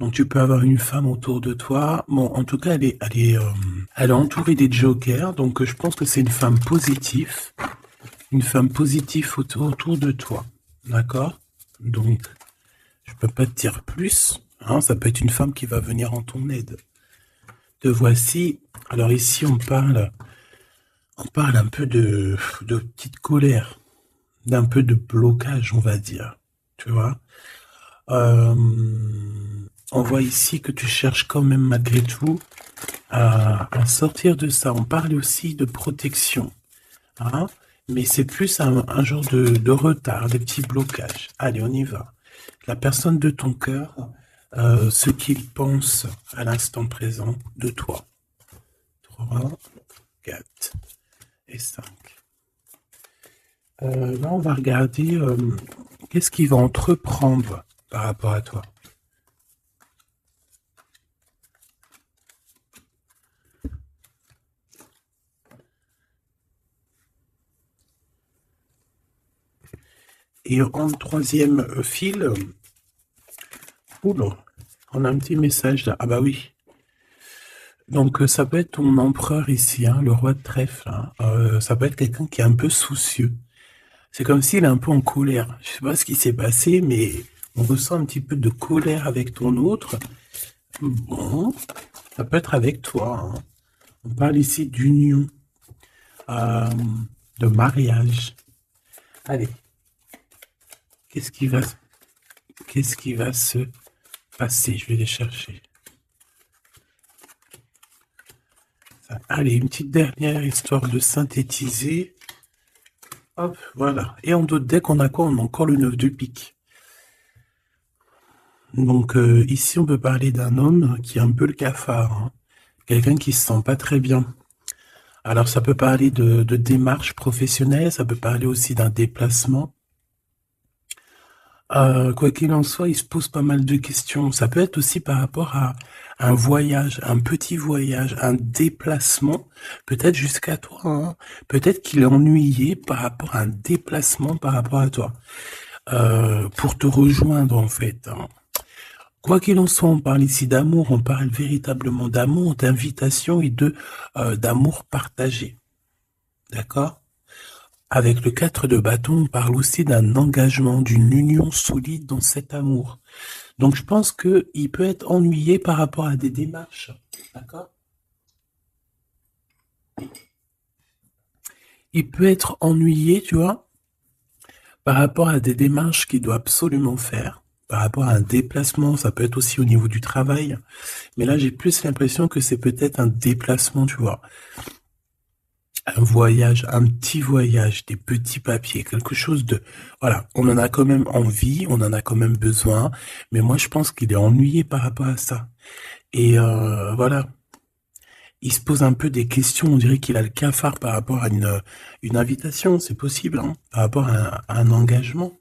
Donc tu peux avoir une femme autour de toi. Bon, en tout cas, elle est entourée des jokers. Donc je pense que c'est une femme positive. Une femme positive autour de toi. D'accord? Donc, je peux pas te dire plus. Hein, ça peut être une femme qui va venir en ton aide. Te voici. Alors ici, on parle un peu de petite colère, d'un peu de blocage, on va dire. Tu vois? Euh, on voit ici que tu cherches quand même malgré tout à sortir de ça. On parle aussi de protection, hein, mais c'est plus un genre de retard, des petits blocages. Allez, on y va. La personne de ton cœur, ce qu'il pense à l'instant présent de toi. 3, 4 et 5. Là, on va regarder qu'est-ce qu'il va entreprendre par rapport à toi. Et en troisième fil, oula, on a un petit message là. Ah bah oui. Donc ça peut être ton empereur ici, hein, le roi de trèfle. Hein. Ça peut être quelqu'un qui est un peu soucieux. C'est comme s'il est un peu en colère. Je sais pas ce qui s'est passé, mais on ressent un petit peu de colère avec ton autre. Bon, ça peut être avec toi. Hein. On parle ici d'union, euh, de mariage. Allez, qu'est-ce qui va, qu'est-ce qui va se passer? Je vais les chercher. Allez, une petite dernière histoire de synthétiser. Hop, voilà. Et en d'autres decks, on a quoi? On a encore le 9 de pique. Donc ici, on peut parler d'un homme qui est un peu le cafard. Hein. Quelqu'un qui se sent pas très bien. Alors, ça peut parler de démarche professionnelle, ça peut parler aussi d'un déplacement. Quoi qu'il en soit, il se pose pas mal de questions. Ça peut être aussi par rapport à un voyage, un petit voyage, un déplacement, peut-être jusqu'à toi. Hein. Peut-être qu'il est ennuyé par rapport à un déplacement par rapport à toi. Pour te rejoindre, en fait. Hein. Quoi qu'il en soit, on parle ici d'amour, on parle véritablement d'amour, d'invitation et d'amour partagé. D'accord? Avec le 4 de bâton, on parle aussi d'un engagement, d'une union solide dans cet amour. Donc je pense qu'il peut être ennuyé par rapport à des démarches. D'accord? Il peut être ennuyé, tu vois, par rapport à des démarches qu'il doit absolument faire. Par rapport à un déplacement, ça peut être aussi au niveau du travail. Mais là, j'ai plus l'impression que c'est peut-être un déplacement, tu vois. Un voyage, un petit voyage, des petits papiers, quelque chose de... Voilà, on en a quand même envie, on en a quand même besoin, mais moi je pense qu'il est ennuyé par rapport à ça. Et voilà, il se pose un peu des questions, on dirait qu'il a le cafard par rapport à une invitation, c'est possible, hein, par rapport à un engagement.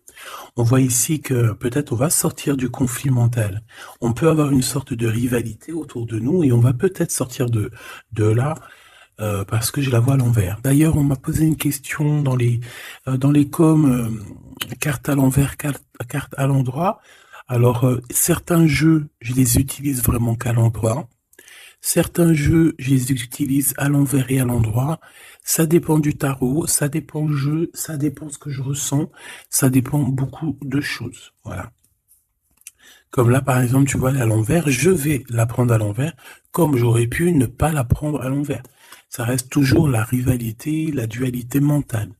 On voit ici que peut-être on va sortir du conflit mental. On peut avoir une sorte de rivalité autour de nous et on va peut-être sortir de là parce que je la vois à l'envers. D'ailleurs, on m'a posé une question dans les coms, carte à l'envers, carte à l'endroit. Alors, certains jeux, je les utilise vraiment qu'à l'endroit. Certains jeux, je les utilise à l'envers et à l'endroit. Ça dépend du tarot, ça dépend du jeu, ça dépend ce que je ressens, ça dépend beaucoup de choses. Voilà. Comme là, par exemple, tu vois, à l'envers, je vais la prendre à l'envers, comme j'aurais pu ne pas la prendre à l'envers. Ça reste toujours la rivalité, la dualité mentale.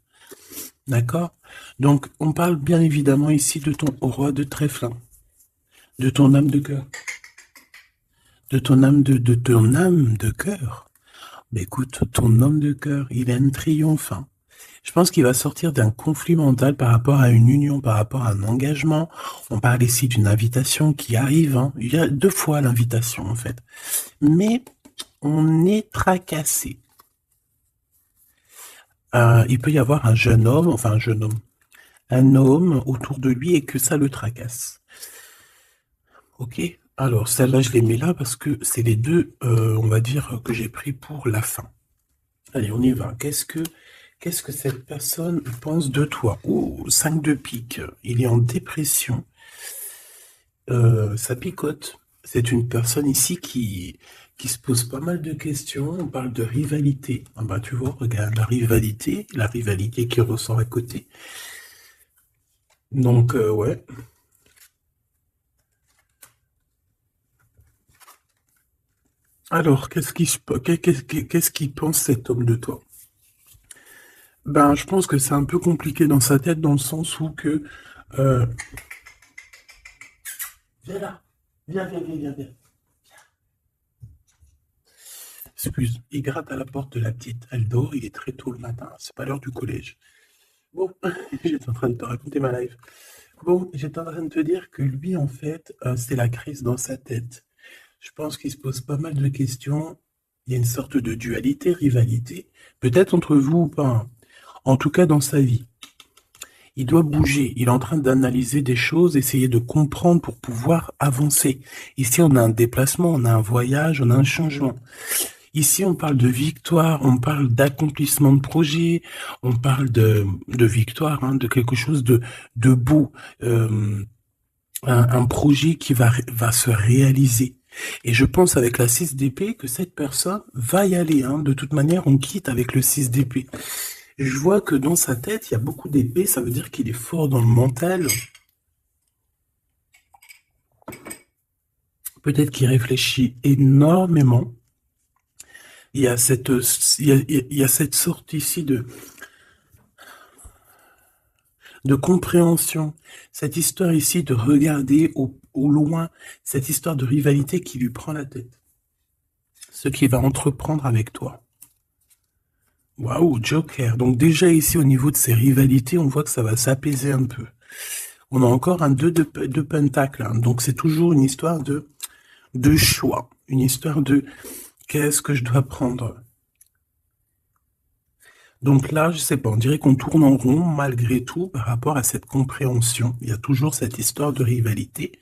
D'accord? Donc, on parle bien évidemment ici de ton roi de trèfle, hein, de ton âme de cœur, de ton âme de cœur. Mais écoute, ton homme de cœur, il a un triomphe. Hein. Je pense qu'il va sortir d'un conflit mental par rapport à une union, par rapport à un engagement. On parle ici d'une invitation qui arrive. Hein. Il y a 2 fois l'invitation, en fait. Mais on est tracassé. Il peut y avoir un jeune homme, enfin un homme autour de lui et que ça le tracasse. Ok? Alors, celle-là, je les mets là parce que c'est les deux, on va dire, que j'ai pris pour la fin. Allez, on y va. Qu'est-ce que cette personne pense de toi? Oh, 5 de pique. Il est en dépression. Ça picote. C'est une personne ici qui se pose pas mal de questions. On parle de rivalité. Ah bah, tu vois, regarde la rivalité qui ressort à côté. Donc, ouais. Alors, qu'est-ce qu'il pense cet homme de toi? Ben, je pense que c'est un peu compliqué dans sa tête, dans le sens où que... euh, Viens là. Viens. Excuse, il gratte à la porte de la petite. Elle dort, il est très tôt le matin. C'est pas l'heure du collège. Bon, j'étais en train de te raconter ma life. Bon, j'étais en train de te dire que lui, en fait, c'est la crise dans sa tête. Je pense qu'il se pose pas mal de questions. Il y a une sorte de dualité, rivalité, peut-être entre vous ou pas, hein. En tout cas, dans sa vie. Il doit bouger. Il est en train d'analyser des choses, essayer de comprendre pour pouvoir avancer. Ici, on a un déplacement, on a un voyage, on a un changement. Ici, on parle de victoire, on parle d'accomplissement de projet, on parle de victoire, hein, de quelque chose de beau, un projet qui va se réaliser. Et je pense avec la 6 d'épée que cette personne va y aller, hein. De toute manière, on quitte avec le 6 d'épée. Je vois que dans sa tête, il y a beaucoup d'épées, ça veut dire qu'il est fort dans le mental. Peut-être qu'il réfléchit énormément. Il y a il y a cette sorte ici de compréhension, cette histoire ici de regarder au loin, cette histoire de rivalité qui lui prend la tête. Ce qu'il va entreprendre avec toi. Waouh, Joker. Donc déjà ici, au niveau de ces rivalités, on voit que ça va s'apaiser un peu. On a encore un 2 de pentacle, hein. Donc c'est toujours une histoire de choix. Une histoire de qu'est-ce que je dois prendre. Donc là, je sais pas, on dirait qu'on tourne en rond malgré tout par rapport à cette compréhension. Il y a toujours cette histoire de rivalité.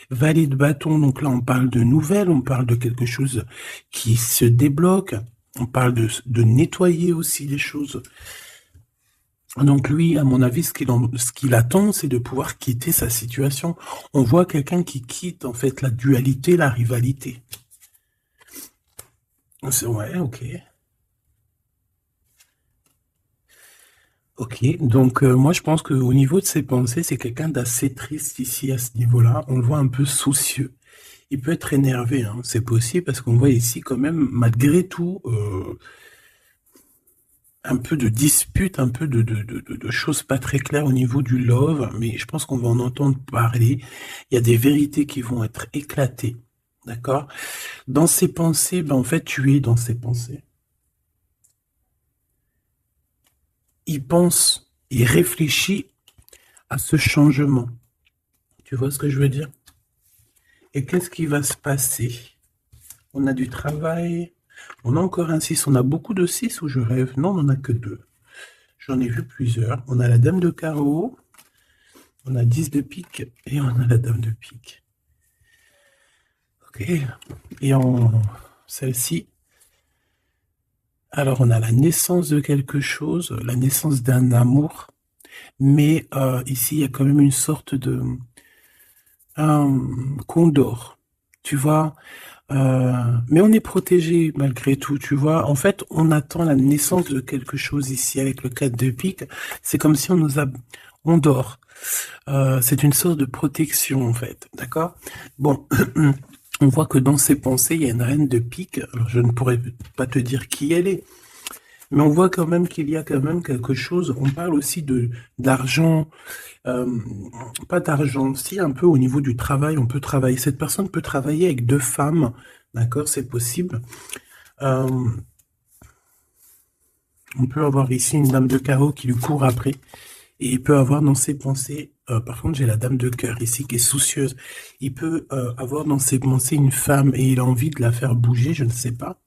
Valet de bâton, donc là on parle de nouvelles, on parle de quelque chose qui se débloque, on parle de nettoyer aussi les choses. Donc lui, à mon avis, ce qu'il attend, c'est de pouvoir quitter sa situation. On voit quelqu'un qui quitte en fait la dualité, la rivalité. Ouais, ok. Ok, donc moi je pense qu'au niveau de ses pensées, c'est quelqu'un d'assez triste ici à ce niveau-là. On le voit un peu soucieux. Il peut être énervé, hein. C'est possible parce qu'on voit ici quand même, malgré tout, un peu de dispute, un peu de choses pas très claires au niveau du love, mais je pense qu'on va en entendre parler. Il y a des vérités qui vont être éclatées, d'accord? Dans ses pensées, ben en fait, tu es dans ses pensées. Il pense, il réfléchit à ce changement. Tu vois ce que je veux dire? Et qu'est-ce qui va se passer? On a du travail, on a encore un 6, on a beaucoup de 6 ou je rêve? Non, on n'en a que 2. J'en ai vu plusieurs. On a la dame de carreau, on a 10 de pique et on a la dame de pique. Ok. Et en celle-ci, alors on a la naissance de quelque chose, la naissance d'un amour, mais ici il y a quand même une sorte de condor, tu vois. Mais on est protégé malgré tout, tu vois. En fait, on attend la naissance de quelque chose ici avec le 4 de pique. C'est comme si on dort. C'est une sorte de protection en fait, d'accord? Bon, on voit que dans ses pensées, il y a une reine de pique. Alors, je ne pourrais pas te dire qui elle est, mais on voit quand même qu'il y a quand même quelque chose. On parle aussi d'argent, pas d'argent, si un peu au niveau du travail, on peut travailler. Cette personne peut travailler avec 2 femmes, d'accord, c'est possible. On peut avoir ici une dame de carreau qui lui court après, et il peut avoir dans ses pensées, par contre j'ai la dame de cœur ici qui est soucieuse, il peut avoir dans ses pensées une femme et il a envie de la faire bouger, je ne sais pas.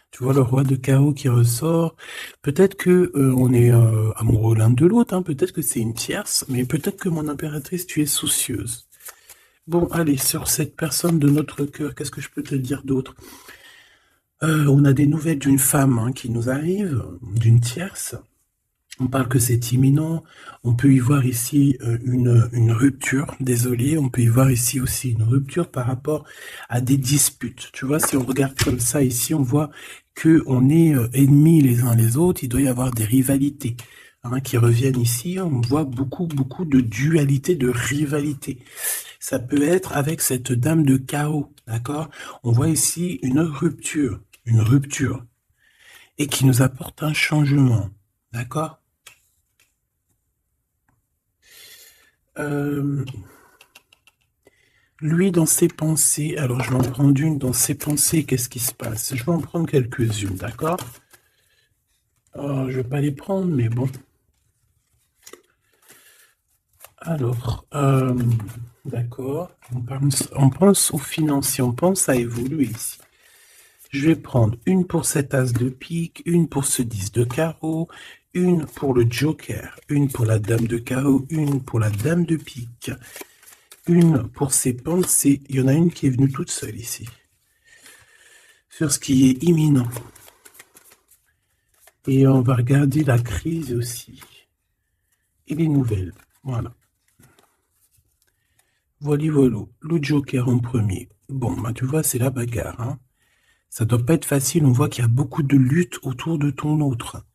Tu vois le roi de carreau qui ressort. Peut-être que on est amoureux l'un de l'autre, hein. Peut-être que c'est une tierce, mais peut-être que mon impératrice, tu es soucieuse. Bon, allez, sur cette personne de notre cœur, qu'est-ce que je peux te dire d'autre? On a des nouvelles d'une femme, hein, qui nous arrive, d'une tierce. On parle que c'est imminent. On peut y voir ici une rupture, désolé. On peut y voir ici aussi une rupture par rapport à des disputes. Tu vois, si on regarde comme ça ici, on voit que on est ennemis les uns les autres. Il doit y avoir des rivalités qui reviennent ici. On voit beaucoup de dualité, de rivalité. Ça peut être avec cette dame de chaos, d'accord? On voit ici une rupture, et qui nous apporte un changement, d'accord? Lui, dans ses pensées, alors je vais en prendre une, dans ses pensées, qu'est-ce qui se passe? Je vais en prendre quelques-unes, d'accord? Je vais pas les prendre, mais bon. Alors, d'accord, on pense aux financiers, on pense à évoluer ici. Je vais prendre une pour cet as de pique, une pour ce 10 de carreau, une pour le joker, une pour la dame de carreau, une pour la dame de pique, une pour ses pensées. Il y en a une qui est venue toute seule ici. Sur ce qui est imminent. Et on va regarder la crise aussi. Et les nouvelles. Voilà. Voilà, le joker en premier. Bon, bah, tu vois, c'est la bagarre. Hein. Ça doit pas être facile. On voit qu'il y a beaucoup de lutte autour de ton autre.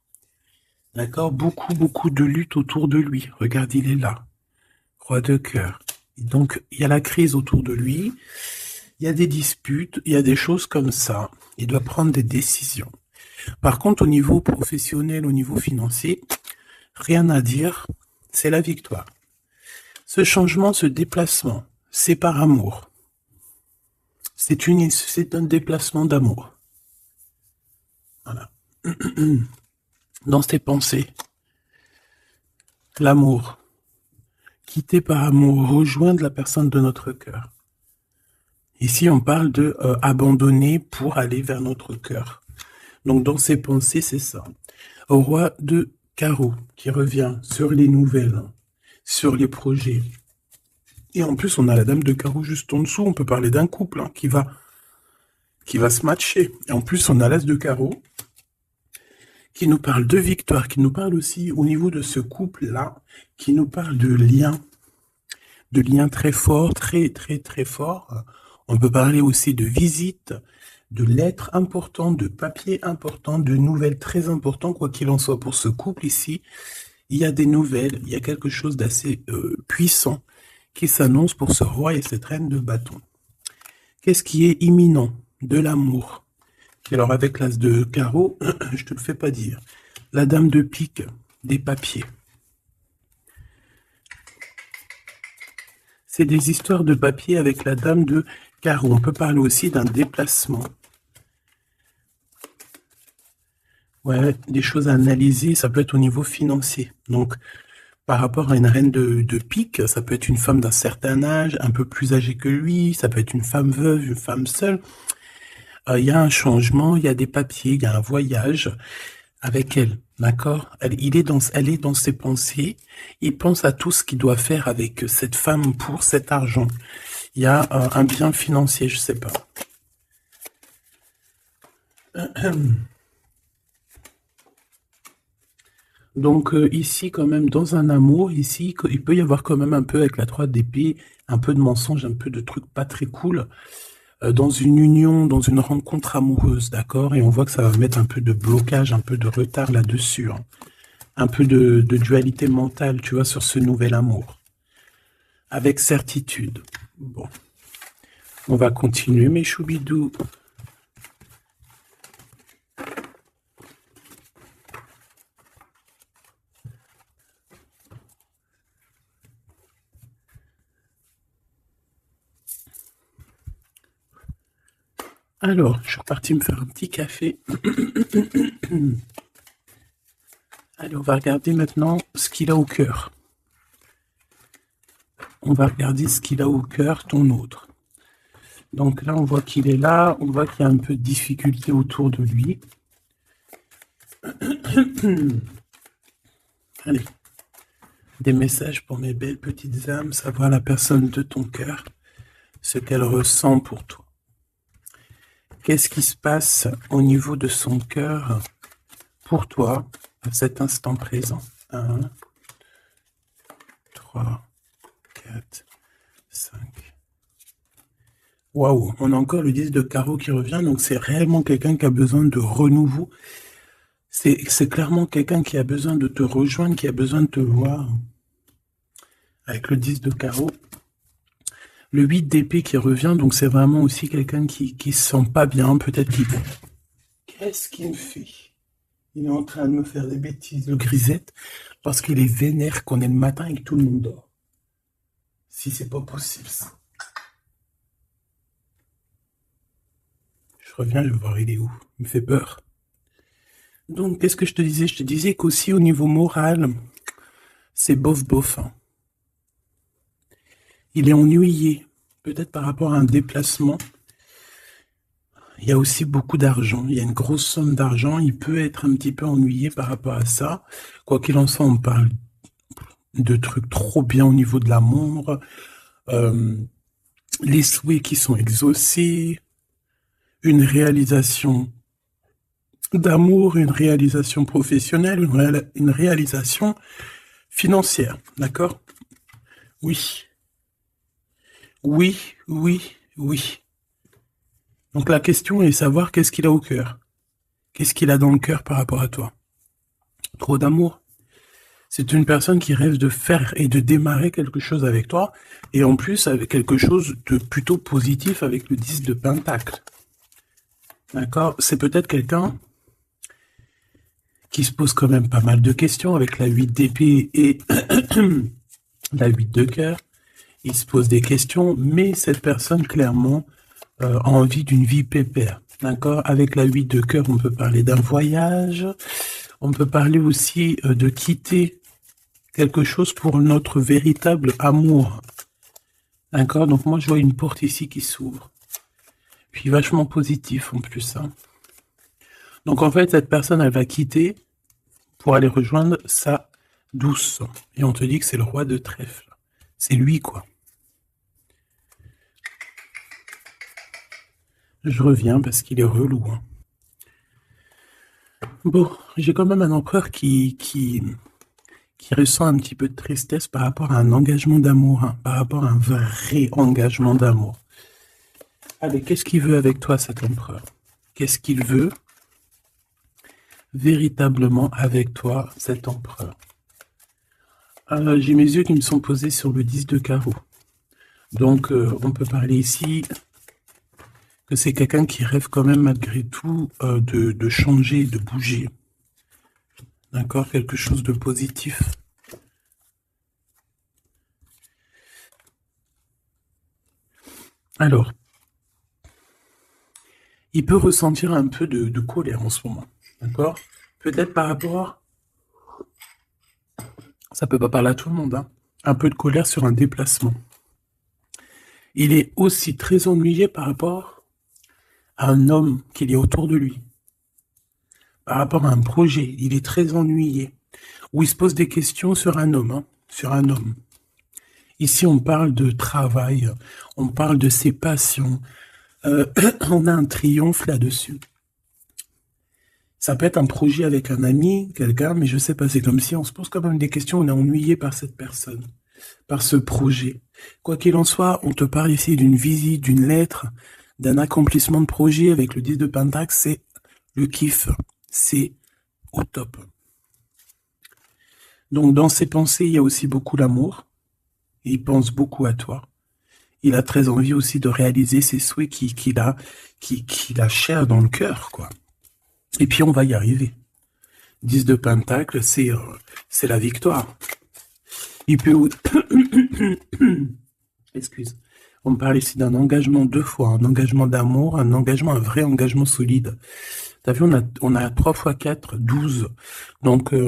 D'accord? Beaucoup de lutte autour de lui. Regarde, il est là. Roi de cœur. Donc, il y a la crise autour de lui. Il y a des disputes. Il y a des choses comme ça. Il doit prendre des décisions. Par contre, au niveau professionnel, au niveau financier, rien à dire. C'est la victoire. Ce changement, ce déplacement, c'est par amour. C'est un déplacement d'amour. Voilà. Dans tes pensées, l'amour. Quitter par amour, rejoindre la personne de notre cœur. Ici, on parle de abandonner pour aller vers notre cœur. Donc, dans ses pensées, c'est ça. Au roi de carreau, qui revient sur les nouvelles, sur les projets. Et en plus, on a la dame de carreau juste en dessous. On peut parler d'un couple qui va se matcher. Et en plus, on a l'as de carreau qui nous parle de victoire, qui nous parle aussi au niveau de ce couple-là, qui nous parle de liens très forts, très forts. On peut parler aussi de visites, de lettres importantes, de papiers importants, de nouvelles très importantes, quoi qu'il en soit pour ce couple ici. Il y a des nouvelles, il y a quelque chose d'assez puissant qui s'annonce pour ce roi et cette reine de bâton. Qu'est-ce qui est imminent? De l'amour. Alors avec l'as de carreau, je te le fais pas dire. La dame de pique, des papiers. C'est des histoires de papier avec la dame de carreau. On peut parler aussi d'un déplacement. Ouais, des choses à analyser, ça peut être au niveau financier. Donc, par rapport à une reine de pique, ça peut être une femme d'un certain âge, un peu plus âgée que lui, ça peut être une femme veuve, une femme seule. Il y a un changement, il y a des papiers, il y a un voyage avec elle, d'accord? Elle est dans ses pensées, il pense à tout ce qu'il doit faire avec cette femme pour cet argent. Il y a un bien financier, je sais pas. Donc ici, quand même, dans un amour, ici, il peut y avoir quand même un peu, avec la 3 d'épée, un peu de mensonge, un peu de trucs pas très cool, dans une union, dans une rencontre amoureuse, d'accord? Et on voit que ça va mettre un peu de blocage, un peu de retard là-dessus, hein. Un peu de dualité mentale, tu vois, sur ce nouvel amour. Avec certitude. Bon. On va continuer, mes choubidous. Alors, je suis reparti me faire un petit café. Allez, on va regarder maintenant ce qu'il a au cœur. On va regarder ce qu'il a au cœur, ton autre. Donc là, on voit qu'il est là. On voit qu'il y a un peu de difficulté autour de lui. Allez. Des messages pour mes belles petites âmes, savoir la personne de ton cœur, ce qu'elle ressent pour toi. Qu'est-ce qui se passe au niveau de son cœur pour toi, à cet instant présent. 1, 3, 4, 5. Waouh, on a encore le 10 de carreau qui revient, donc c'est réellement quelqu'un qui a besoin de renouveau. C'est clairement quelqu'un qui a besoin de te rejoindre, qui a besoin de te voir. Avec le 10 de carreau. Le 8 d'épée qui revient, donc c'est vraiment aussi quelqu'un qui se sent pas bien, peut-être qu'il... Qu'est-ce qu'il me fait? Il est en train de me faire des bêtises, le grisette, parce qu'il est vénère qu'on est le matin et que tout le monde dort. Si c'est pas possible, ça. Je reviens, je vais voir il est où. Il me fait peur. Donc, qu'est-ce que je te disais? Je te disais qu'aussi au niveau moral, c'est bof-bof. Hein. Il est ennuyé, peut-être par rapport à un déplacement. Il y a aussi beaucoup d'argent, il y a une grosse somme d'argent, il peut être un petit peu ennuyé par rapport à ça. Quoi qu'il en soit, on parle de trucs trop bien au niveau de l'amour, les souhaits qui sont exaucés, une réalisation d'amour, une réalisation professionnelle, une réalisation financière, d'accord? Oui. Oui, oui, oui. Donc la question est de savoir qu'est-ce qu'il a au cœur. Qu'est-ce qu'il a dans le cœur par rapport à toi? Trop d'amour. C'est une personne qui rêve de faire et de démarrer quelque chose avec toi, et en plus avec quelque chose de plutôt positif avec le 10 de Pentacle. D'accord? C'est peut-être quelqu'un qui se pose quand même pas mal de questions avec la 8 d'épée et la 8 de cœur. Il se pose des questions, mais cette personne clairement a envie d'une vie pépère. D'accord? Avec la 8 de cœur, on peut parler d'un voyage. On peut parler aussi de quitter quelque chose pour notre véritable amour. D'accord? Donc moi, je vois une porte ici qui s'ouvre. Puis vachement positif en plus. Hein. Donc en fait, cette personne, elle va quitter pour aller rejoindre sa douce. Et on te dit que c'est le roi de trèfle. C'est lui, quoi. Je reviens parce qu'il est relou. Hein. Bon, j'ai quand même un empereur qui ressent un petit peu de tristesse par rapport à un engagement d'amour, hein, par rapport à un vrai engagement d'amour. Allez, qu'est-ce qu'il veut avec toi, cet empereur? Qu'est-ce qu'il veut véritablement avec toi, cet empereur? J'ai mes yeux qui me sont posés sur le 10 de carreau. Donc, on peut parler ici que c'est quelqu'un qui rêve quand même malgré tout de changer, de bouger. D'accord? Quelque chose de positif. Alors, il peut ressentir un peu de colère en ce moment. D'accord? Peut-être par rapport... Ça peut pas parler à tout le monde, hein. Un peu de colère sur un déplacement. Il est aussi très ennuyé par rapport à un homme qu'il y a autour de lui. Par rapport à un projet, il est très ennuyé. Ou il se pose des questions sur un homme, hein, sur un homme. Ici, on parle de travail, on parle de ses passions. On a un triomphe là-dessus. Ça peut être un projet avec un ami, quelqu'un, mais je sais pas, c'est comme si on se pose quand même des questions, on est ennuyé par cette personne, par ce projet. Quoi qu'il en soit, on te parle ici d'une visite, d'une lettre, d'un accomplissement de projet avec le 10 de Pentacle, c'est le kiff, c'est au top. Donc dans ses pensées, il y a aussi beaucoup l'amour, il pense beaucoup à toi. Il a très envie aussi de réaliser ses souhaits qu'il a cher dans le cœur, quoi. Et puis on va y arriver. 10 de Pentacle, c'est la victoire. Il peut... Excuse. On parle ici d'un engagement 2 fois, un engagement d'amour, un vrai engagement solide. T'as vu, on a 3 x 4, 12. Donc, 4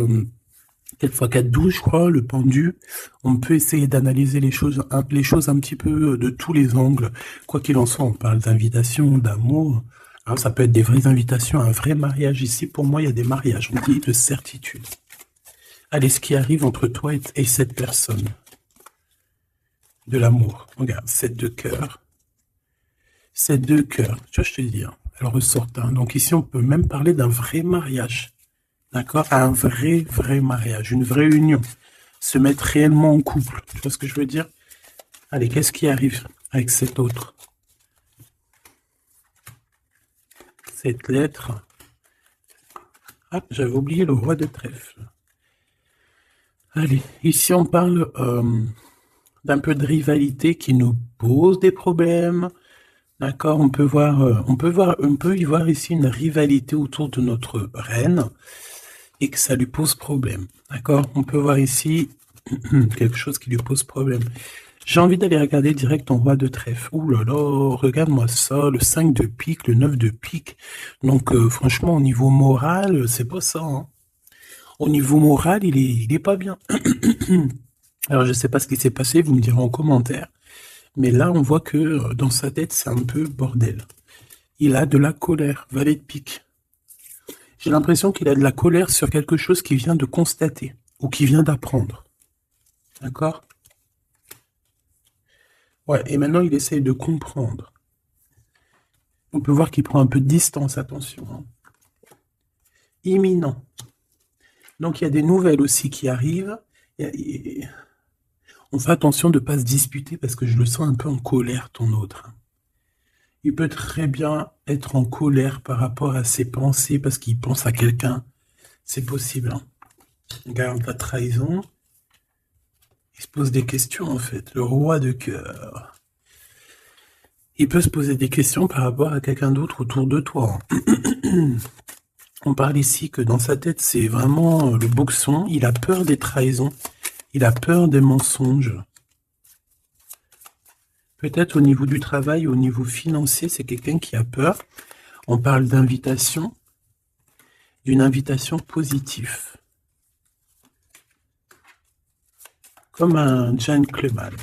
x 4, 12, je crois, le pendu. On peut essayer d'analyser les choses un petit peu de tous les angles. Quoi qu'il en soit, on parle d'invitation, d'amour. Alors, ça peut être des vraies invitations, un vrai mariage. Ici, pour moi, il y a des mariages, on dit de certitude. Allez, ce qui arrive entre toi et cette personne. De l'amour. Regarde, 7 de cœur. 7 de cœur. Tu vois, je te dis, hein, elle ressort. Hein. Donc ici, on peut même parler d'un vrai mariage. d'accord, à un vrai mariage, une vraie union, se mettre réellement en couple. Tu vois ce que je veux dire? Allez, qu'est-ce qui arrive avec cet autre? Cette lettre. Ah, j'avais oublié le roi de trèfle. Allez, ici on parle d'un peu de rivalité qui nous pose des problèmes. D'accord, on peut y voir ici une rivalité autour de notre reine et que ça lui pose problème. D'accord, on peut voir ici quelque chose qui lui pose problème. J'ai envie d'aller regarder direct ton roi de trèfle. Ouh là là, regarde-moi ça, le 5 de pique, le 9 de pique. Donc franchement, au niveau moral, c'est pas ça, hein. Au niveau moral, il est pas bien. Alors je sais pas ce qui s'est passé, vous me direz en commentaire. Mais là, on voit que dans sa tête, c'est un peu bordel. Il a de la colère, valet de pique. J'ai l'impression qu'il a de la colère sur quelque chose qu'il vient de constater ou qu'il vient d'apprendre. D'accord? Ouais, et maintenant il essaye de comprendre. On peut voir qu'il prend un peu de distance, attention, hein. Imminent. Donc il y a des nouvelles aussi qui arrivent. On fait attention de ne pas se disputer parce que je le sens un peu en colère, ton autre. Il peut très bien être en colère par rapport à ses pensées parce qu'il pense à quelqu'un. C'est possible, hein. Regarde la trahison. Il se pose des questions en fait. Le roi de cœur. Il peut se poser des questions par rapport à quelqu'un d'autre autour de toi. On parle ici que dans sa tête, c'est vraiment le boxon. Il a peur des trahisons. Il a peur des mensonges. Peut-être au niveau du travail, au niveau financier, c'est quelqu'un qui a peur. On parle d'invitation, d'une invitation positive. Comme un gentleman.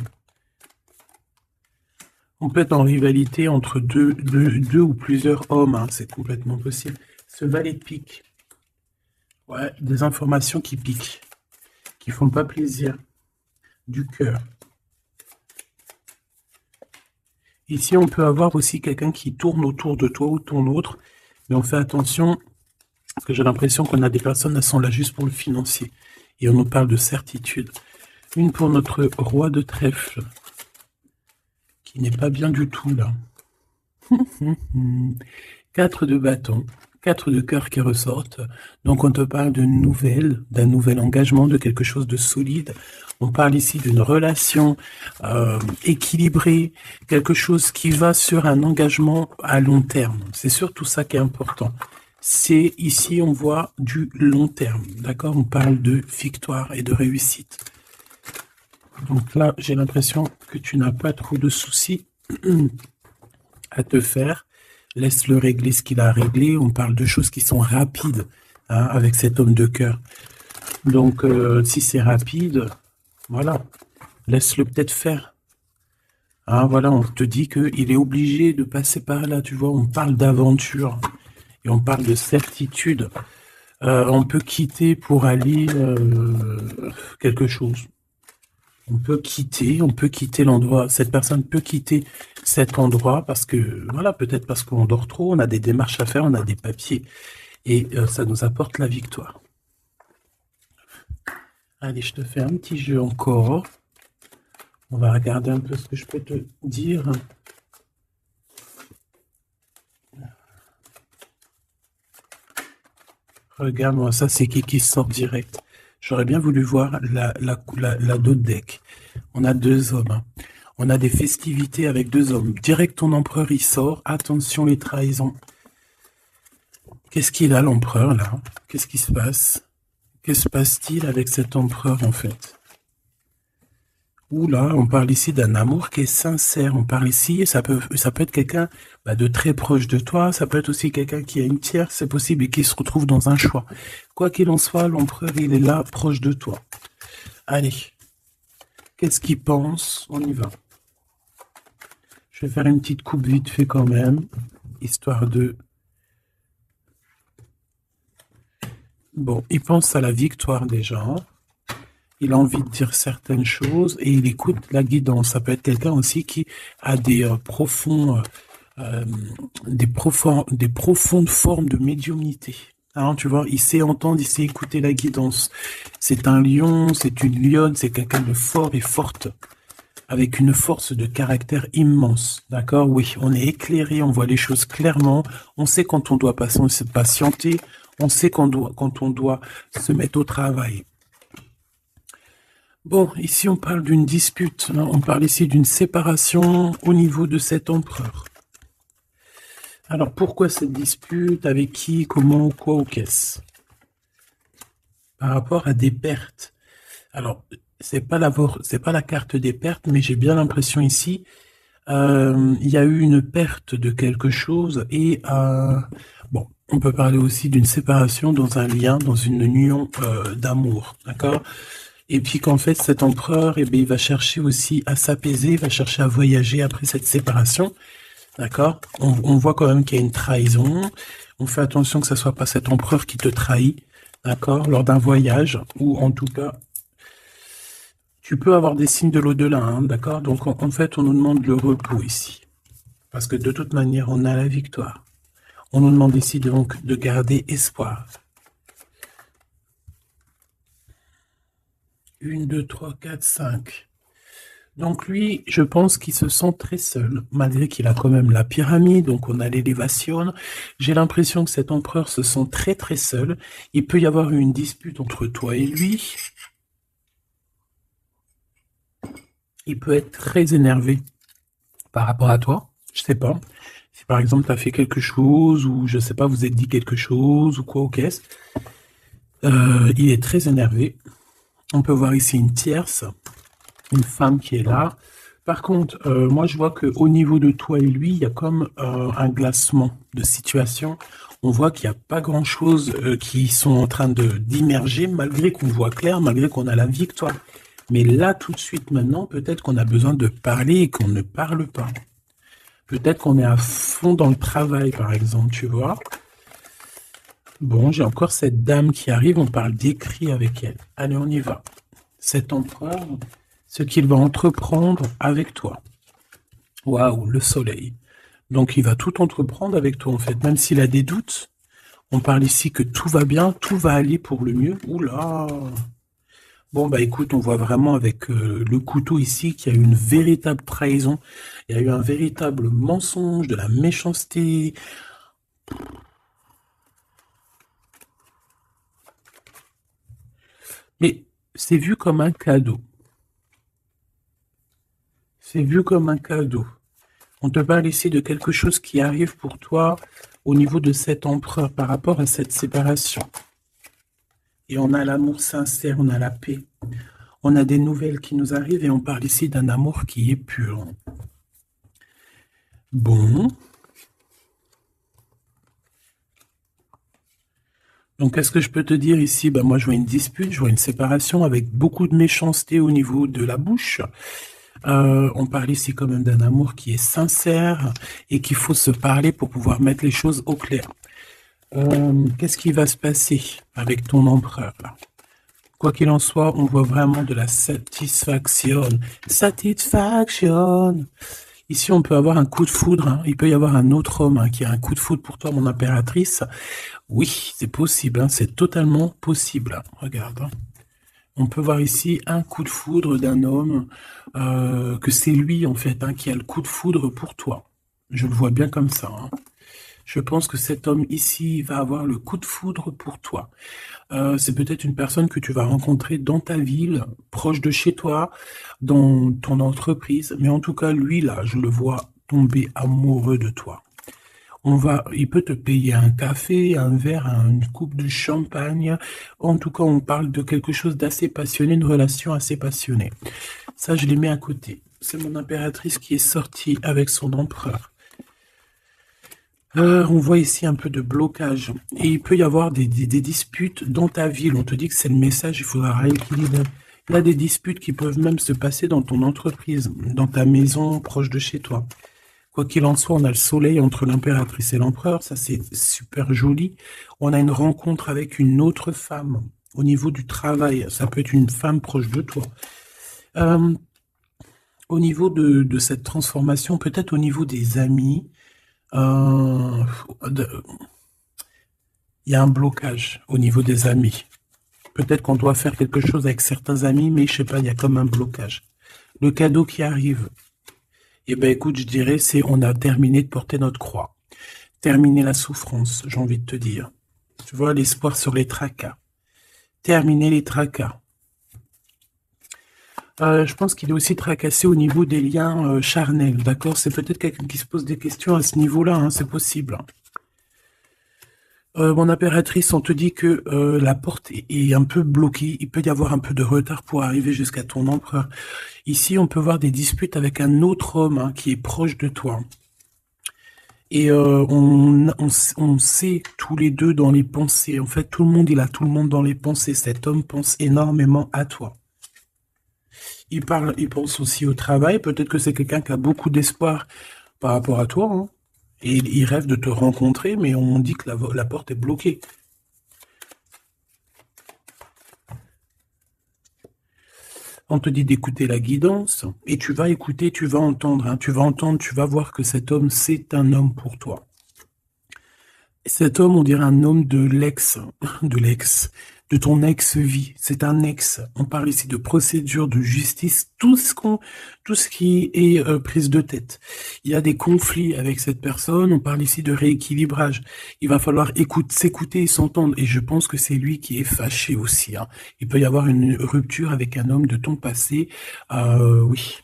On peut être en rivalité entre deux ou plusieurs hommes, hein, c'est complètement possible. Ce valet de pique. Ouais, des informations qui piquent, qui font pas plaisir. Du cœur. Ici, on peut avoir aussi quelqu'un qui tourne autour de toi ou ton autre, mais on fait attention, parce que j'ai l'impression qu'on a des personnes, elles sont là juste pour le financier. Et on nous parle de certitude. Une pour notre roi de trèfle, qui n'est pas bien du tout, là. 4 de bâton, 4 de cœur qui ressortent. Donc on te parle de nouvelles, d'un nouvel engagement, de quelque chose de solide. On parle ici d'une relation équilibrée, quelque chose qui va sur un engagement à long terme. C'est surtout ça qui est important. C'est ici, on voit du long terme, d'accord? On parle de victoire et de réussite. Donc là, j'ai l'impression que tu n'as pas trop de soucis à te faire. Laisse-le régler ce qu'il a à régler. On parle de choses qui sont rapides, hein, avec cet homme de cœur. Donc, si c'est rapide, voilà, laisse-le peut-être faire. Hein, voilà, on te dit qu'il est obligé de passer par là, tu vois. On parle d'aventure et on parle de certitude. On peut quitter pour aller quelque chose. On peut quitter l'endroit. Cette personne peut quitter cet endroit parce que, voilà, peut-être parce qu'on dort trop, on a des démarches à faire, on a des papiers. Et ça nous apporte la victoire. Allez, je te fais un petit jeu encore. On va regarder un peu ce que je peux te dire. Regarde-moi, ça c'est qui sort direct. J'aurais bien voulu voir la d'autres deck. On a 2 hommes, hein. On a des festivités avec 2 hommes. Direct, ton empereur, il sort. Attention, les trahisons. Qu'est-ce qu'il a, l'empereur, là? Qu'est-ce qui se passe? Que se passe-t-il avec cet empereur, en fait? Oula, on parle ici d'un amour qui est sincère. On parle ici, ça peut être quelqu'un de très proche de toi. Ça peut être aussi quelqu'un qui a une tierce, c'est possible, et qui se retrouve dans un choix. Quoi qu'il en soit, l'empereur, il est là, proche de toi. Allez. Qu'est-ce qu'il pense? On y va. Je vais faire une petite coupe vite fait quand même, histoire de... Bon, il pense à la victoire déjà. Il a envie de dire certaines choses et il écoute la guidance. Ça peut être quelqu'un aussi qui a des profondes formes de médiumnité. Hein, tu vois, il sait entendre, il sait écouter la guidance. C'est un lion, c'est une lionne, c'est quelqu'un de fort et forte, avec une force de caractère immense. D'accord? Oui, on est éclairé, on voit les choses clairement, on sait quand on doit patienter, on sait quand on doit se mettre au travail. Bon, ici on parle d'une dispute, hein, on parle ici d'une séparation au niveau de cet empereur. Alors pourquoi cette dispute? Avec qui? Comment? Quoi? Ou qu'est-ce? Par rapport à des pertes. Alors, c'est pas la carte des pertes, mais j'ai bien l'impression ici, il y a eu une perte de quelque chose et bon, on peut parler aussi d'une séparation dans un lien, dans une union d'amour, d'accord? Et puis qu'en fait, cet empereur, eh bien, il va chercher aussi à s'apaiser, il va chercher à voyager après cette séparation, d'accord? On voit quand même qu'il y a une trahison. On fait attention que ce soit pas cet empereur qui te trahit, d'accord? Lors d'un voyage, ou en tout cas, tu peux avoir des signes de l'au-delà, hein, d'accord? Donc en fait, on nous demande le repos ici. Parce que de toute manière, on a la victoire. On nous demande ici donc de garder espoir. 1, 2, 3, 4, 5. Donc lui, je pense qu'il se sent très seul, malgré qu'il a quand même la pyramide, donc on a l'élévation. J'ai l'impression que cet empereur se sent très très seul. Il peut y avoir une dispute entre toi et lui. Il peut être très énervé par rapport à toi, je sais pas. Si par exemple tu as fait quelque chose, ou je sais pas, vous êtes dit quelque chose, ou quoi, ou qu'est-ce. Il est très énervé. On peut voir ici une tierce, une femme qui est là. Par contre, moi je vois qu'au niveau de toi et lui, il y a comme un glacement de situation. On voit qu'il n'y a pas grand-chose qui sont en train d'immerger, malgré qu'on voit clair, malgré qu'on a la victoire. Mais là, tout de suite, maintenant, peut-être qu'on a besoin de parler et qu'on ne parle pas. Peut-être qu'on est à fond dans le travail, par exemple, tu vois. Bon, j'ai encore cette dame qui arrive, on parle d'écrit avec elle. Allez, on y va. Cet empereur, ce qu'il va entreprendre avec toi. Waouh, le soleil. Donc, il va tout entreprendre avec toi, en fait. Même s'il a des doutes, on parle ici que tout va bien, tout va aller pour le mieux. Oula! Bon, bah écoute, on voit vraiment avec le couteau ici qu'il y a eu une véritable trahison. Il y a eu un véritable mensonge, de la méchanceté. Mais c'est vu comme un cadeau. C'est vu comme un cadeau. On te parle ici de quelque chose qui arrive pour toi au niveau de cet empereur par rapport à cette séparation. Et on a l'amour sincère, on a la paix. On a des nouvelles qui nous arrivent et on parle ici d'un amour qui est pur. Bon. Donc, qu'est-ce que je peux te dire ici? Ben, moi, je vois une dispute, je vois une séparation avec beaucoup de méchanceté au niveau de la bouche. On parle ici quand même d'un amour qui est sincère et qu'il faut se parler pour pouvoir mettre les choses au clair. Qu'est-ce qui va se passer avec ton empereur là? Quoi qu'il en soit, on voit vraiment de la satisfaction. Satisfaction. Ici, on peut avoir un coup de foudre. Hein. Il peut y avoir un autre homme qui a un coup de foudre pour toi, mon impératrice. Oui, c'est possible. Hein. C'est totalement possible. Regarde. Hein. On peut voir ici un coup de foudre d'un homme, que c'est lui, en fait, qui a le coup de foudre pour toi. Je le vois bien comme ça. Hein. Je pense que cet homme ici va avoir le coup de foudre pour toi. C'est peut-être une personne que tu vas rencontrer dans ta ville, proche de chez toi, dans ton entreprise. Mais en tout cas, lui, là, je le vois tomber amoureux de toi. Il peut te payer un café, un verre, une coupe de champagne. En tout cas, on parle de quelque chose d'assez passionné, une relation assez passionnée. Ça, je les mets à côté. C'est mon impératrice qui est sortie avec son empereur. On voit ici un peu de blocage. Et il peut y avoir des disputes dans ta ville. On te dit que c'est le message, il faudra rééquilibrer. Il y a des disputes qui peuvent même se passer dans ton entreprise, dans ta maison, proche de chez toi. Quoi qu'il en soit, on a le soleil entre l'impératrice et l'empereur. Ça, c'est super joli. On a une rencontre avec une autre femme au niveau du travail. Ça peut être une femme proche de toi. Au niveau de cette transformation, peut-être au niveau des amis, Il y a un blocage au niveau des amis. Peut-être qu'on doit faire quelque chose avec certains amis, mais je sais pas, il y a comme un blocage. Le cadeau qui arrive, eh ben écoute, je dirais, c'est on a terminé de porter notre croix. Terminer la souffrance, j'ai envie de te dire. Tu vois, l'espoir sur les tracas. Terminer les tracas. Je pense qu'il est aussi tracassé au niveau des liens charnels, d'accord? C'est peut-être quelqu'un qui se pose des questions à ce niveau-là, hein, c'est possible. Mon impératrice, on te dit que la porte est un peu bloquée. Il peut y avoir un peu de retard pour arriver jusqu'à ton empereur. Ici, on peut voir des disputes avec un autre homme hein, qui est proche de toi. Et on sait tous les deux dans les pensées. En fait, tout le monde, il a tout le monde dans les pensées. Cet homme pense énormément à toi. Il pense aussi au travail. Peut-être que c'est quelqu'un qui a beaucoup d'espoir par rapport à toi. Hein. Et il rêve de te rencontrer, mais on dit que la porte est bloquée. On te dit d'écouter la guidance, et tu vas écouter, tu vas entendre, hein, tu vas entendre, tu vas voir que cet homme, c'est un homme pour toi. Cet homme, on dirait un homme de de ton ex-vie. C'est un ex. On parle ici de procédure, de justice, tout ce qui est prise de tête. Il y a des conflits avec cette personne. On parle ici de rééquilibrage. Il va falloir s'écouter et s'entendre. Et je pense que c'est lui qui est fâché aussi. Hein. Il peut y avoir une rupture avec un homme de ton passé. Oui.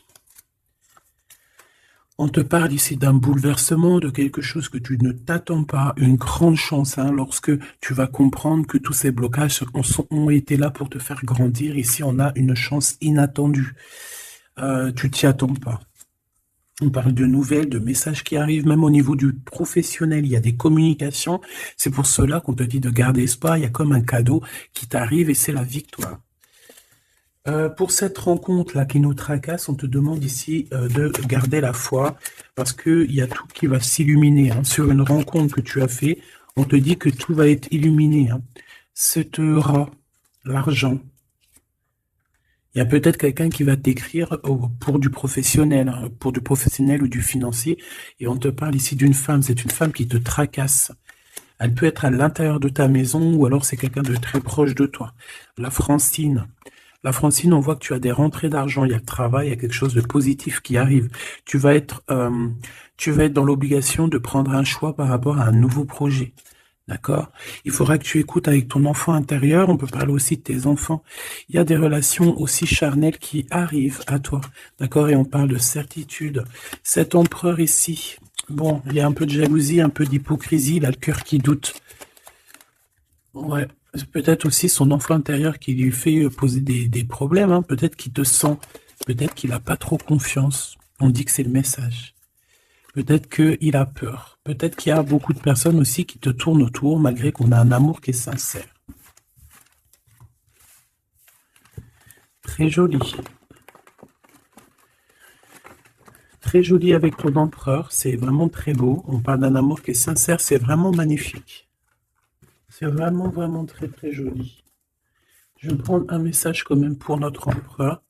On te parle ici d'un bouleversement, de quelque chose que tu ne t'attends pas, une grande chance, hein, lorsque tu vas comprendre que tous ces blocages ont été là pour te faire grandir. Ici, on a une chance inattendue. Tu t'y attends pas. On parle de nouvelles, de messages qui arrivent, même au niveau du professionnel. Il y a des communications. C'est pour cela qu'on te dit de garder espoir. Il y a comme un cadeau qui t'arrive et c'est la victoire. Pour cette rencontre-là qui nous tracasse, on te demande ici de garder la foi parce qu'il y a tout qui va s'illuminer. Hein. Sur une rencontre que tu as fait, on te dit que tout va être illuminé. Hein. Cet rat, l'argent. Il y a peut-être quelqu'un qui va t'écrire pour du professionnel, hein, pour du professionnel ou du financier. Et on te parle ici d'une femme. C'est une femme qui te tracasse. Elle peut être à l'intérieur de ta maison ou alors c'est quelqu'un de très proche de toi. La Francine. La Francine, on voit que tu as des rentrées d'argent, il y a le travail, il y a quelque chose de positif qui arrive. Tu vas être dans l'obligation de prendre un choix par rapport à un nouveau projet. D'accord? Il faudra que tu écoutes avec ton enfant intérieur. On peut parler aussi de tes enfants. Il y a des relations aussi charnelles qui arrivent à toi. D'accord? Et on parle de certitude. Cet empereur ici, bon, il y a un peu de jalousie, un peu d'hypocrisie, il a le cœur qui doute. Ouais. Peut-être aussi son enfant intérieur qui lui fait poser des problèmes. Hein. Peut-être qu'il te sent. Peut-être qu'il n'a pas trop confiance. On dit que c'est le message. Peut-être qu'il a peur. Peut-être qu'il y a beaucoup de personnes aussi qui te tournent autour malgré qu'on a un amour qui est sincère. Très joli. Très joli avec ton empereur. C'est vraiment très beau. On parle d'un amour qui est sincère. C'est vraiment magnifique. C'est vraiment, vraiment très, très joli. Je vais prendre un message quand même pour notre empereur.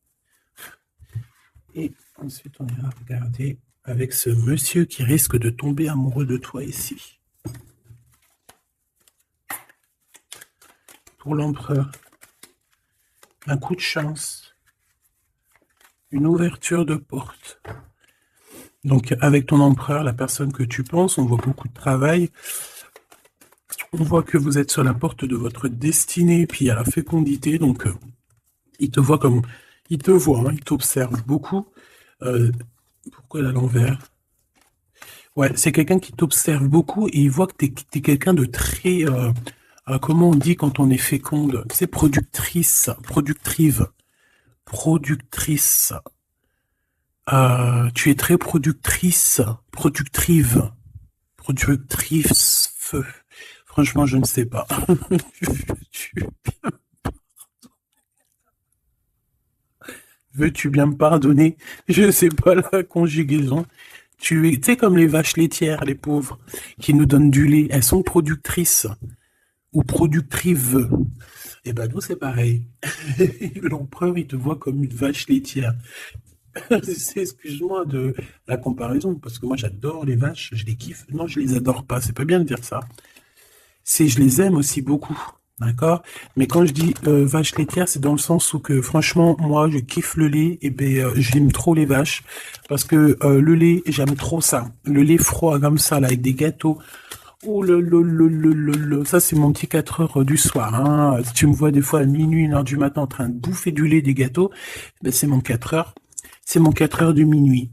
Et ensuite, on ira regarder avec ce monsieur qui risque de tomber amoureux de toi ici. Pour l'empereur, un coup de chance, une ouverture de porte. Donc, avec ton empereur, la personne que tu penses, on voit beaucoup de travail. On voit que vous êtes sur la porte de votre destinée, puis il y a la fécondité, donc il te voit comme... Il te voit, hein, il t'observe beaucoup. Pourquoi elle est à l'envers? Ouais, c'est quelqu'un qui t'observe beaucoup et il voit que t'es quelqu'un de très... comment on dit quand on est féconde? C'est productrice, productive. Productrice. Tu es très productrice, productive. Productrice. Franchement, je ne sais pas. Veux-tu bien me pardonner? Je ne sais pas la conjugaison. Tu sais, comme les vaches laitières, les pauvres, qui nous donnent du lait. Elles sont productrices ou productrives. Eh ben, nous, c'est pareil. L'empereur, il te voit comme une vache laitière. Excuse-moi de la comparaison, parce que moi, j'adore les vaches, je les kiffe. Non, je les adore pas, c'est pas bien de dire ça. c'est je les aime aussi beaucoup. D'accord? Mais quand je dis vache laitière, c'est dans le sens où que franchement, moi, je kiffe le lait et ben j'aime trop les vaches parce que le lait, j'aime trop ça. Le lait froid comme ça, là, avec des gâteaux. Oh ça c'est mon petit 4 heures du soir. Hein. Si tu me vois des fois à minuit, 1 heure du matin en train de bouffer du lait, des gâteaux, ben c'est mon 4 heures. C'est mon 4 heures du minuit.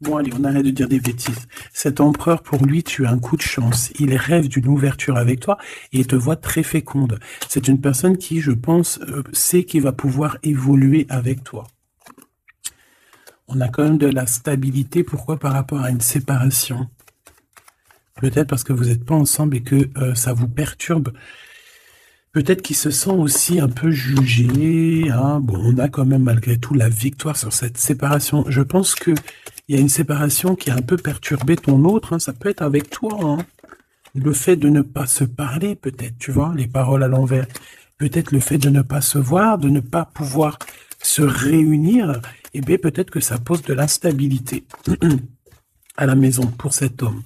Bon, allez, on arrête de dire des bêtises. Cet empereur, pour lui, tu as un coup de chance. Il rêve d'une ouverture avec toi et il te voit très féconde. C'est une personne qui, je pense, sait qu'il va pouvoir évoluer avec toi. On a quand même de la stabilité. Pourquoi? Par rapport à une séparation. Peut-être parce que vous n'êtes pas ensemble et que ça vous perturbe. Peut-être qu'il se sent aussi un peu jugé. Hein. Bon, on a quand même malgré tout la victoire sur cette séparation. Je pense que il y a une séparation qui a un peu perturbé ton autre. Hein. Ça peut être avec toi. Hein. Le fait de ne pas se parler, peut-être, tu vois, les paroles à l'envers. Peut-être le fait de ne pas se voir, de ne pas pouvoir se réunir. Eh bien, peut-être que ça pose de l'instabilité à la maison pour cet homme.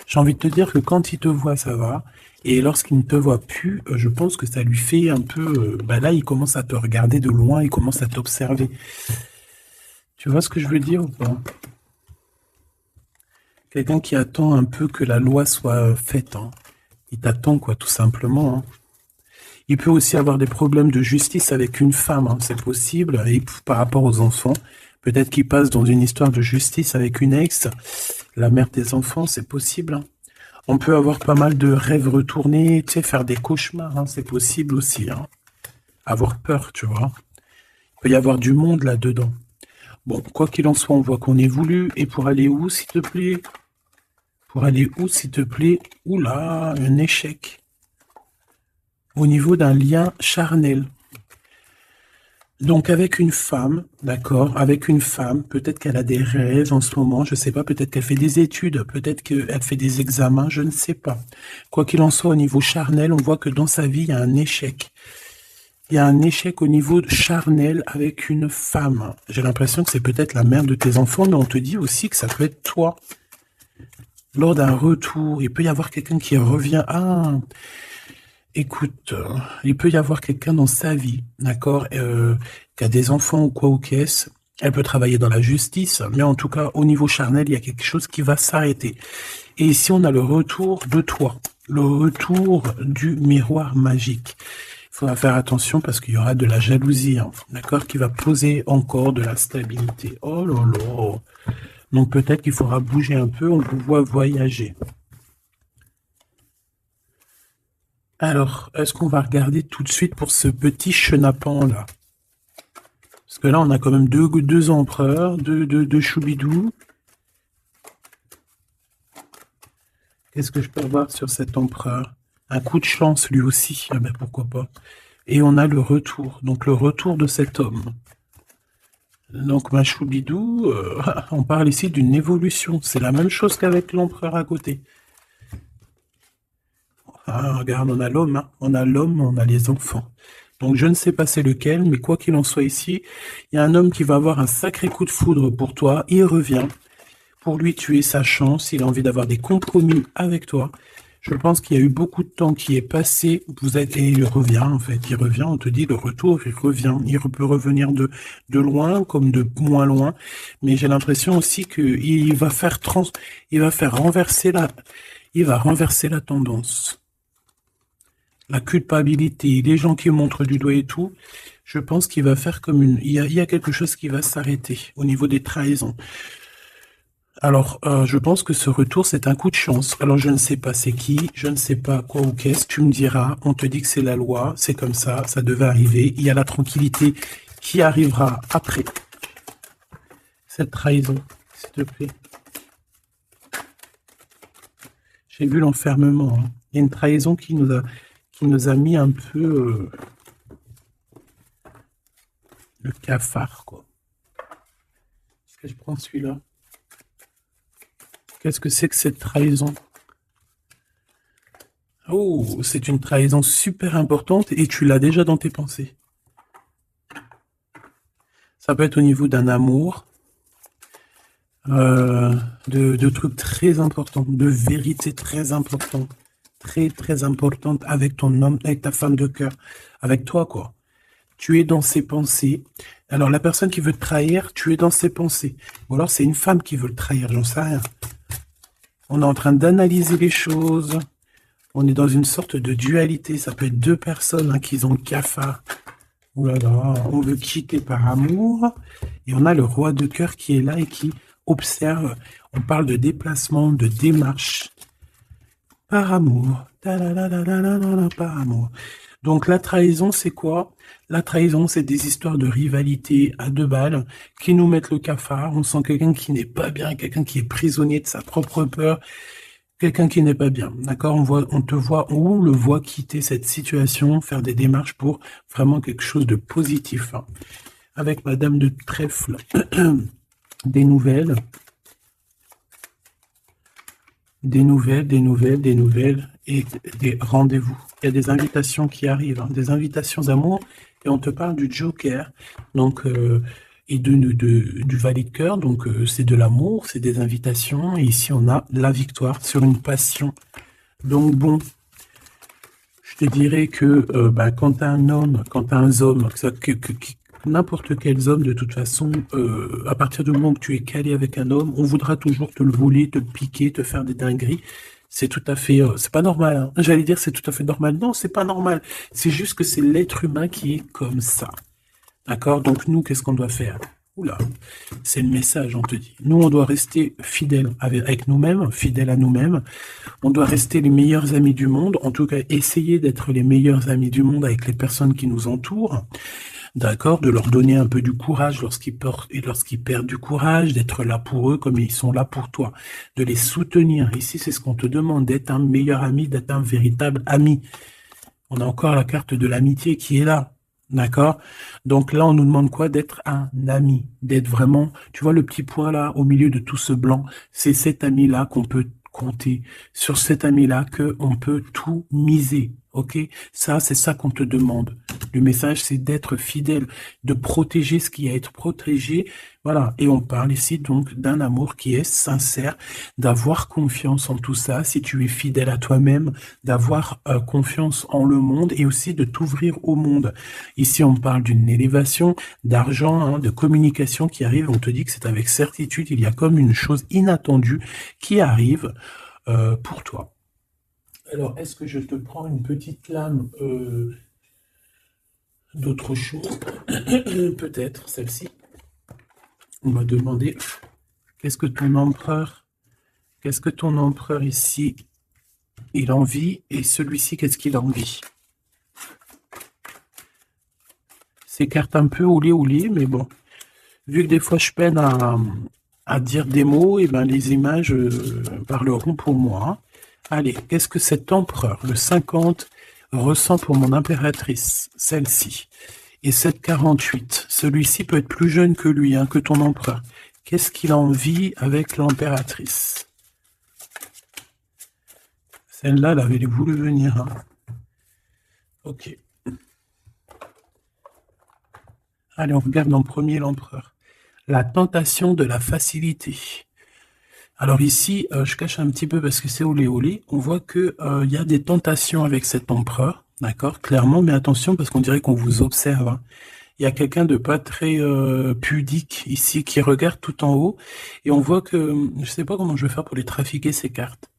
J'ai envie de te dire que quand il te voit, ça va. Et lorsqu'il ne te voit plus, je pense que ça lui fait un peu... là, il commence à te regarder de loin, il commence à t'observer. Tu vois ce que je veux dire ou pas? Quelqu'un qui attend un peu que la loi soit faite. Hein. Il t'attend, quoi, tout simplement. Hein. Il peut aussi avoir des problèmes de justice avec une femme, hein, c'est possible. Et par rapport aux enfants, peut-être qu'il passe dans une histoire de justice avec une ex, la mère des enfants, c'est possible. Hein. On peut avoir pas mal de rêves retournés, tu sais, faire des cauchemars, hein, c'est possible aussi. Hein. Avoir peur, tu vois. Il peut y avoir du monde là-dedans. Bon, quoi qu'il en soit, on voit qu'on évolue. Et pour aller où, s'il te plaît? Pour aller où, s'il te plaît? Oula, un échec. Au niveau d'un lien charnel. Donc avec une femme, d'accord, avec une femme, peut-être qu'elle a des rêves en ce moment, je ne sais pas, peut-être qu'elle fait des études, peut-être qu'elle fait des examens, je ne sais pas. Quoi qu'il en soit, au niveau charnel, on voit que dans sa vie, il y a un échec. Il y a un échec au niveau charnel avec une femme. J'ai l'impression que c'est peut-être la mère de tes enfants, mais on te dit aussi que ça peut être toi. Lors d'un retour, il peut y avoir quelqu'un qui revient. Ah, écoute, il peut y avoir quelqu'un dans sa vie, d'accord, qui a des enfants ou quoi ou qu'est-ce. Elle peut travailler dans la justice, mais en tout cas, au niveau charnel, il y a quelque chose qui va s'arrêter. Et ici, on a le retour de toi, le retour du miroir magique. Il faudra faire attention parce qu'il y aura de la jalousie, hein, d'accord, qui va poser encore de la stabilité. Oh là là. Donc peut-être qu'il faudra bouger un peu, on vous voit voyager. Alors, est-ce qu'on va regarder tout de suite pour ce petit chenapan-là? Parce que là, on a quand même deux empereurs, deux choubidous. Qu'est-ce que je peux voir sur cet empereur? Un coup de chance, lui aussi. Ah ben, pourquoi pas. Et on a le retour. Donc, le retour de cet homme. Donc, ma choubidou, on parle ici d'une évolution. C'est la même chose qu'avec l'empereur à côté. Ah, regarde, on a l'homme, hein. On a l'homme, on a les enfants. Donc je ne sais pas c'est lequel, mais quoi qu'il en soit ici, il y a un homme qui va avoir un sacré coup de foudre pour toi, il revient. Pour lui, tu es sa chance, il a envie d'avoir des compromis avec toi. Je pense qu'il y a eu beaucoup de temps qui est passé, et il revient en fait, il revient, on te dit le retour, il revient. Il peut revenir de loin comme de moins loin, mais j'ai l'impression aussi qu'il va faire renverser la tendance. La culpabilité, les gens qui montrent du doigt et tout, je pense qu'il va faire comme il y a quelque chose qui va s'arrêter au niveau des trahisons. Alors, je pense que ce retour, c'est un coup de chance. Alors, je ne sais pas c'est qui, je ne sais pas quoi ou qu'est-ce, tu me diras, on te dit que c'est la loi, c'est comme ça devait arriver, il y a la tranquillité qui arrivera après cette trahison, s'il te plaît. J'ai vu l'enfermement, hein. Il y a une trahison qui nous a mis un peu le cafard, quoi. Est-ce que je prends celui-là? Qu'est-ce que c'est que cette trahison? Oh, c'est une trahison super importante et tu l'as déjà dans tes pensées. Ça peut être au niveau d'un amour, de trucs très importants, de vérités très importantes. très, très importante avec ton homme, avec ta femme de cœur, avec toi, quoi. Tu es dans ses pensées. Alors, la personne qui veut te trahir, tu es dans ses pensées. Ou alors, c'est une femme qui veut le trahir, j'en sais rien. On est en train d'analyser les choses. On est dans une sorte de dualité. Ça peut être deux personnes hein, qui ont le cafard. Ouh là là, on veut quitter par amour. Et on a le roi de cœur qui est là et qui observe. On parle de déplacement, de démarche. Par amour. Ta-la-la-la-la-la-la, par amour. Donc la trahison, c'est quoi? La trahison, c'est des histoires de rivalité à deux balles qui nous mettent le cafard. On sent quelqu'un qui n'est pas bien, quelqu'un qui est prisonnier de sa propre peur, quelqu'un qui n'est pas bien. D'accord? On le voit quitter cette situation, faire des démarches pour vraiment quelque chose de positif. Hein. Avec Madame de Trèfle, des nouvelles. Des nouvelles et des rendez-vous. Il y a des invitations qui arrivent, hein, des invitations d'amour, et on te parle du Joker, donc et du valet de cœur, donc c'est de l'amour, c'est des invitations, et ici on a la victoire sur une passion. Donc bon, je te dirais que quand tu as un homme, quand tu as un homme, n'importe quel homme, de toute façon, à partir du moment que tu es calé avec un homme, on voudra toujours te le voler, te le piquer, te faire des dingueries. C'est tout à fait, c'est pas normal. Hein. J'allais dire c'est tout à fait normal. Non, c'est pas normal. C'est juste que c'est l'être humain qui est comme ça. D'accord? Donc nous, qu'est-ce qu'on doit faire? Oula, c'est le message, on te dit. Nous, on doit rester fidèles avec nous-mêmes, fidèles à nous-mêmes. On doit rester les meilleurs amis du monde. En tout cas, essayer d'être les meilleurs amis du monde avec les personnes qui nous entourent. D'accord, de leur donner un peu du courage lorsqu'ils perdent du courage, d'être là pour eux comme ils sont là pour toi, de les soutenir. Ici, c'est ce qu'on te demande, d'être un meilleur ami, d'être un véritable ami. On a encore la carte de l'amitié qui est là. D'accord? Donc là, on nous demande quoi? D'être un ami, d'être vraiment, tu vois le petit point là, au milieu de tout ce blanc, c'est cet ami-là qu'on peut compter, sur cet ami-là qu'on peut tout miser. Ok? Ça, c'est ça qu'on te demande. Le message, c'est d'être fidèle, de protéger ce qui a à être protégé. Voilà. Et on parle ici donc d'un amour qui est sincère, d'avoir confiance en tout ça, si tu es fidèle à toi-même, d'avoir confiance en le monde et aussi de t'ouvrir au monde. Ici, on parle d'une élévation, d'argent, hein, de communication qui arrive. On te dit que c'est avec certitude, il y a comme une chose inattendue qui arrive pour toi. Alors, est-ce que je te prends une petite lame d'autre chose? Peut-être celle-ci. On m'a demandé qu'est-ce que ton empereur ici, il envie, et celui-ci, qu'est-ce qu'il envie? Ces cartes un peu oulé, mais bon. Vu que des fois je peine à dire des mots, et ben les images parleront pour moi. Allez, qu'est-ce que cet empereur, le 50, ressent pour mon impératrice, celle-ci? Et cette 48, celui-ci peut être plus jeune que lui, hein, que ton empereur. Qu'est-ce qu'il en vit avec l'impératrice? Celle-là, elle avait voulu venir. Hein. Ok. Allez, on regarde en premier l'empereur. La tentation de la facilité. Alors ici, je cache un petit peu parce que c'est olé. On voit que y a des tentations avec cet empereur, d'accord, clairement, mais attention parce qu'on dirait qu'on vous observe. Hein. Il y a quelqu'un de pas très pudique ici qui regarde tout en haut et on voit que je sais pas comment je vais faire pour les trafiquer ces cartes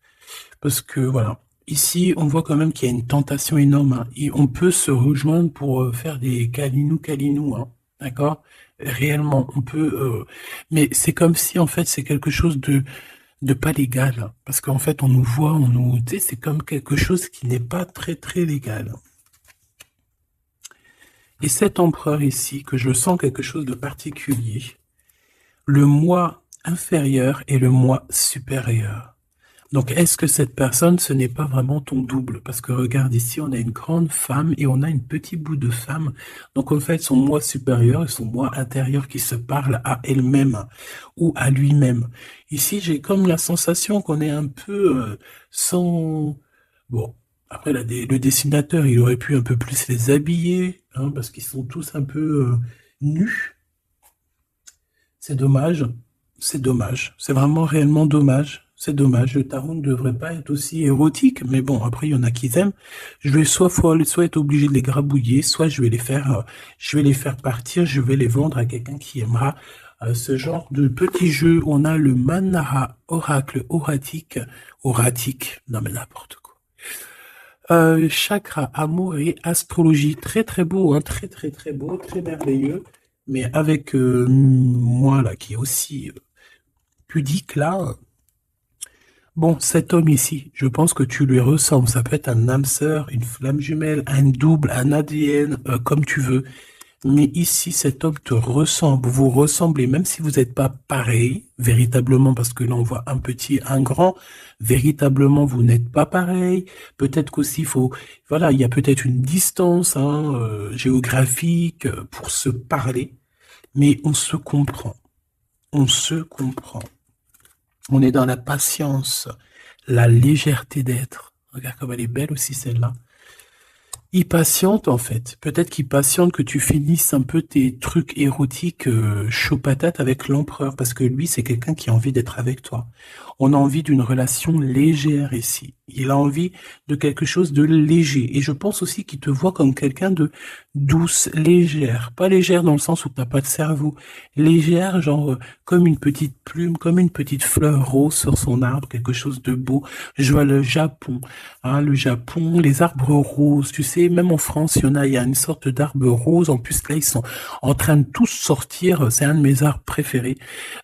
parce que voilà. Ici, on voit quand même qu'il y a une tentation énorme hein, et on peut se rejoindre pour faire des câlinous, hein, d'accord? Réellement, on peut, mais c'est comme si en fait c'est quelque chose de pas légal, hein, parce qu'en fait on nous voit, tu sais, c'est comme quelque chose qui n'est pas très très légal. Et cet empereur ici, que je sens quelque chose de particulier, le moi inférieur et le moi supérieur. Donc, est-ce que cette personne, ce n'est pas vraiment ton double? Parce que regarde ici, on a une grande femme et on a une petite bout de femme. Donc, en fait, son moi supérieur et son moi intérieur qui se parlent à elle-même ou à lui-même. Ici, j'ai comme la sensation qu'on est un peu sans... Bon, après, le dessinateur, il aurait pu un peu plus les habiller, hein, parce qu'ils sont tous un peu nus. C'est dommage. C'est dommage. C'est vraiment réellement dommage. C'est dommage, le tarot ne devrait pas être aussi érotique, mais bon, après, il y en a qui aiment. Je vais soit être obligé de les grabouiller, soit je vais les faire partir, je vais les vendre à quelqu'un qui aimera ce genre de petit jeu. On a le Manara Oracle Oratique, non mais n'importe quoi. Chakra, amour et astrologie, très très beau, hein, très très très beau, très merveilleux, mais avec moi là qui est aussi pudique là. Bon, cet homme ici, je pense que tu lui ressembles. Ça peut être un âme sœur, une flamme jumelle, un double, un ADN, comme tu veux. Mais ici, cet homme te ressemble, vous ressemblez, même si vous n'êtes pas pareil, véritablement, parce que là, on voit un petit, un grand, véritablement, vous n'êtes pas pareil. Peut-être qu'aussi, voilà, il y a peut-être une distance, hein, géographique, pour se parler, mais on se comprend. On se comprend. On est dans la patience, la légèreté d'être. Regarde comme elle est belle aussi, celle-là. Il patiente, en fait. Peut-être qu'il patiente que tu finisses un peu tes trucs érotiques chaud patate avec l'empereur, parce que lui, c'est quelqu'un qui a envie d'être avec toi. On a envie d'une relation légère ici. Il a envie de quelque chose de léger. Et je pense aussi qu'il te voit comme quelqu'un de douce, légère. Pas légère dans le sens où t'as pas de cerveau. Légère, genre comme une petite plume, comme une petite fleur rose sur son arbre, quelque chose de beau. Je vois le Japon, hein, les arbres roses. Tu sais, même en France, il y a une sorte d'arbre rose. En plus, là, ils sont en train de tous sortir. C'est un de mes arbres préférés.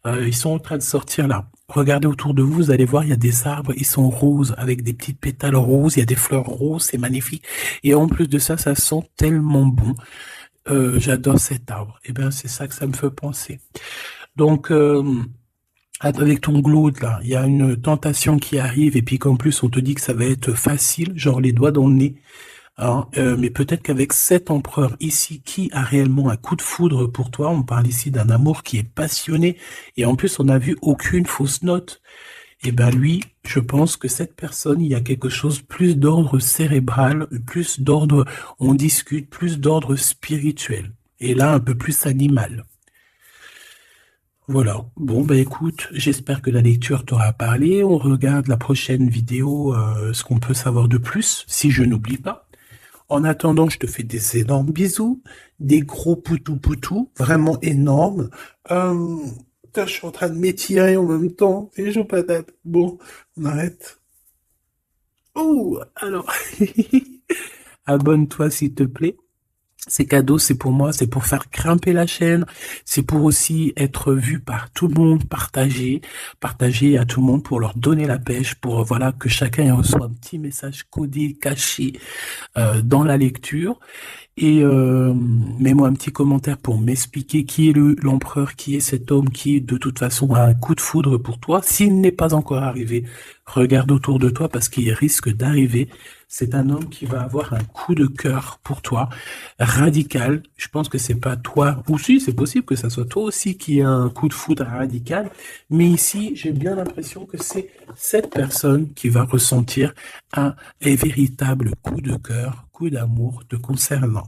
Ils sont en train de sortir là. Regardez autour de vous, vous allez voir, il y a des arbres, ils sont roses, avec des petites pétales roses, il y a des fleurs roses, c'est magnifique. Et en plus de ça, ça sent tellement bon. J'adore cet arbre. Et bien, c'est ça que ça me fait penser. Donc, avec ton glaude, là, il y a une tentation qui arrive, et puis qu'en plus, on te dit que ça va être facile, genre les doigts dans le nez. Hein, mais peut-être qu'avec cet empereur ici qui a réellement un coup de foudre pour toi, on parle ici d'un amour qui est passionné, et en plus on n'a vu aucune fausse note. Et ben lui, je pense que cette personne, il y a quelque chose plus d'ordre cérébral, plus d'ordre, on discute, plus d'ordre spirituel, et là un peu plus animal. Voilà. Bon, bah écoute, j'espère que la lecture t'aura parlé. On regarde la prochaine vidéo, ce qu'on peut savoir de plus, si je n'oublie pas. En attendant, je te fais des énormes bisous, des gros poutou-poutou, vraiment énormes. Putain, je suis en train de m'étirer en même temps, et je patate. Bon, on arrête. Oh, alors, abonne-toi s'il te plaît. C'est cadeau, c'est pour moi, c'est pour faire grimper la chaîne, c'est pour aussi être vu par tout le monde, partager à tout le monde pour leur donner la pêche, pour voilà que chacun reçoive un petit message codé, caché dans la lecture. Et mets-moi un petit commentaire pour m'expliquer qui est l'empereur, qui est cet homme qui de toute façon a un coup de foudre pour toi. S'il n'est pas encore arrivé, regarde autour de toi parce qu'il risque d'arriver. C'est un homme qui va avoir un coup de cœur pour toi, radical. Je pense que c'est pas toi, ou si, c'est possible que ça soit toi aussi qui a un coup de foudre radical. Mais ici, j'ai bien l'impression que c'est cette personne qui va ressentir un véritable coup de cœur, coup d'amour te concernant.